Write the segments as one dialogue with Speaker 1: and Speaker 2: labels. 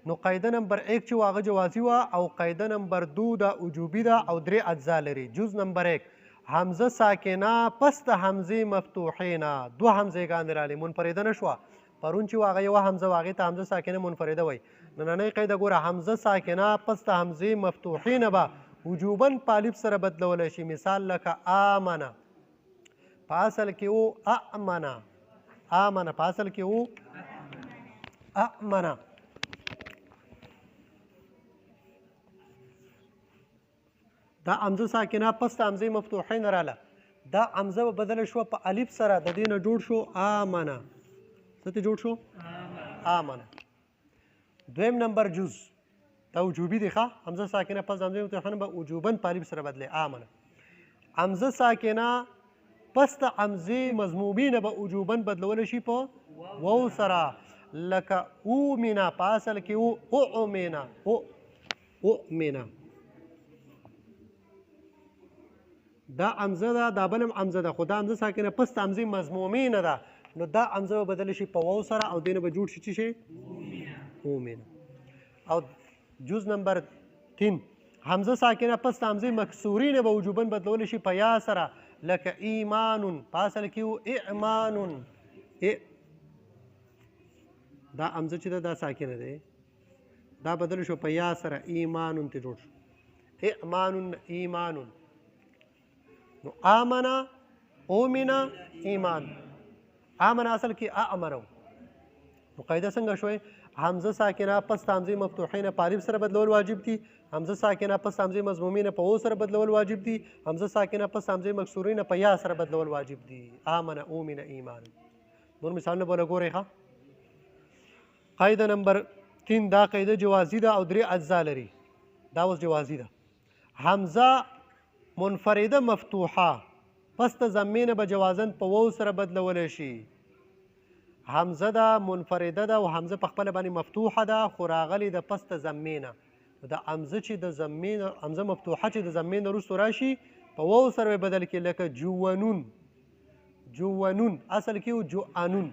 Speaker 1: نو قاعده نمبر 1 چې هغه جوازي وه او قاعده نمبر 2 دا وجوبي ده او 3 اجزا لري. جز نمبر 1 حمزه ساکنه پس د حمزې مفتوحې نه دوه حمزېګانې راغلي منفرده نه شوه. پرون چې هغه یوه حمزه وه هغې ته حمزه ساکنه منفرده وایي. نننۍ قاعده ګوره حمزه ساکنه پس د حمزې مفتوحې نه به وجوبا په الف سره بدلولی شي. مثال لکه آمنه په اصل کې و امنه آمنه په اصل کې و امنه. دا حمزه ساکنه پس د حمزې مفتوحې نه راله. دا حمزه به بدله شوه په الف سره د دې نه جوړ شو آمنه. څه ته جوړ شو؟ آمنه. دویم نمبر جز دا وجوبي دی ښه. حمزه ساکنه پس د حمزې مفتوحې نه به وجوبا په الف سره بدلې آمنه. حمزه ساکنه پس د حمزې مضمومي نه به وجوبا بدلولی شي په واو سره لکه اومنه په اصل کې و اؤمنه اؤمنه. دا حمزه ده دا بل هم حمزه ده خو دا حمزه ساکنه پس د حمزې مضمومي نه ده نو دا حمزه به بدله شي په واو سره او دې نه به جوړ شي څه شی اومنه. او جز نمبر 3 حمزه ساکنه پس د حمزې مکسوري نه به وجوبا بدلولی شي په یا سره لکه ایمان په اصل کې و اعمان. دا حمزه چې ده دا ساکنه دی دا بدل شو په یا سره ایمان ته جوړ شو اعمان ایمان. نو آمنه اومنه ایمان. آمنه اصل کې اعمرو. نو قاعده څنګه شوی؟ حمزه ساکنه پس د حمزې مفتوحې نه په الف سره بدلول واجب دي. حمزه ساکنه پس د حمزې مضمومي نه په او سره بدلول واجب دي. حمزه ساکنه پس د حمزې مکسوري نه په یا سره بدلول واجب دي. آمنه اومنه ایمان. نور مثالونه به ګورئ ښه. قاعده نمبر 3 دا قاعده جوازي ده او 3 اجزا لري. دا اوس جوازي ده. حمزه منفرده مفتوحه پس د ضمې نه به جوازن په واو سره بدلولی شي. حمزه ده منفرده ده او حمزه په خپله باندې مفتوحه ده خو راغلې ده پس د ضمې نه. د حمزه چې د ضمې نه حمزه مفتوحه چې د ضمې نه وروستو راشي په واو سره به بدل کړي لکه جوونون جوونون اصل کې و جوانون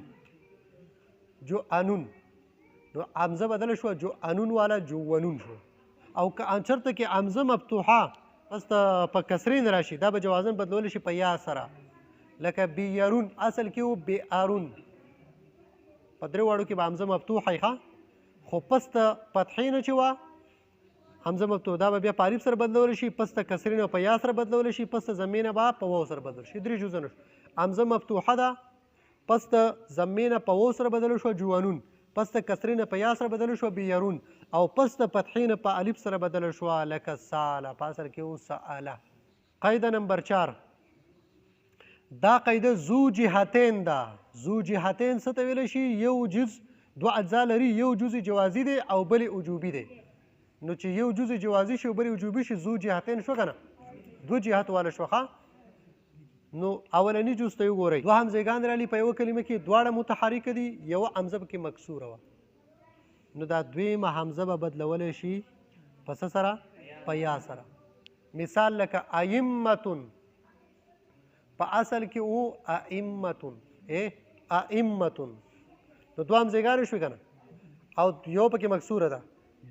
Speaker 1: جوانون. نو حمزه بدله شوه جوانون والا جوونون شو. او که چېرته کې حمزه مفتوحه پس په کسرې نه راشي دا به جوازن بدلولی شي په یا سره لکه بیارون اصل کې و بیارون. په درې واړو کې به حمزه مفتوحه ښه خو پس د فتحې نه چې وه حمزه مفتوح دا به بیا په الف سره بدلولی شي پس د کسرې نه په یا سره بدلولی شي پس د ضمې نه به په واو سره بدلولی شي. 3 جزونه شو. حمزه مفتوحه ده پس د ضمې نه په واو سره بدلو شو جوانون پس د کسرې نه په یا سره بدلو شو بیارون او پس د فتحې نه په الف سره بدل شو لکه ساله په اصل کې و ساله. قاعده نمبر 4 دا قاعده ذو جهتین ده. ذو جهتین څه ته ویلی شي؟ یو جز دوه اجزا لري. یو جز جوازي دی او بل وجوبي دی. نو چې یو جز جوازي شي او بل وجوبي شي ذو جهتین شو که نه دوه جهت والا شو ښه. نو اولني جز ته وګورئ دوه حمزېګان راغلي په یوه کلمه کې دواړه متحرکه دي یوه حمزه پکې مکسوره وه. نو دا دویمه حمزه به بدلولی شي په څه سره؟ په یا سره. مثال لکه ائمتون په اصل کې و ائمتون ائمتون. نو دوه حمزېګانې شوې که نه او یو پکې مکسوره ده.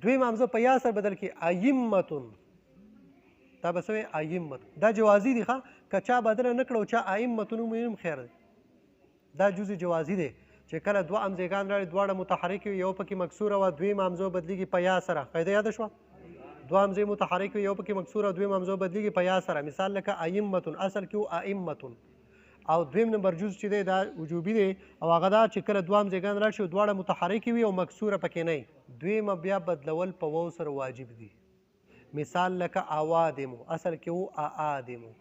Speaker 1: دویمه حمزه په یا سره بدل کړي ائمتون. دا به څه وایي ائمتون. دا جوازي دي ښه. که چا بدله نه کړه او چا ائمتون ومویل خیر دی. دا جز جوازي دی چې کله دوه حمزېګان راړي دواړه متحرک وي یو پکې مکسوره وه دویمه حمزه بدلېږي په یا سره. قاعده یاده شوه؟ دوه حمزې متحرک وي یو پکې مکسوره دویمه حمزه بدلېږي په یا سره. مثال لکه ائمتون اصل کې و ائمتون. او دویم نمبر جز چې دی دا وجوبي دی او هغه دا چې کله دوه حمزېګان راشي دواړه متحرکې وي او مکسوره پکې نه وي دویمه بیا بدلول په واو سره واجب دي. مثال لکه اوادمو اصل کې و اعادمو.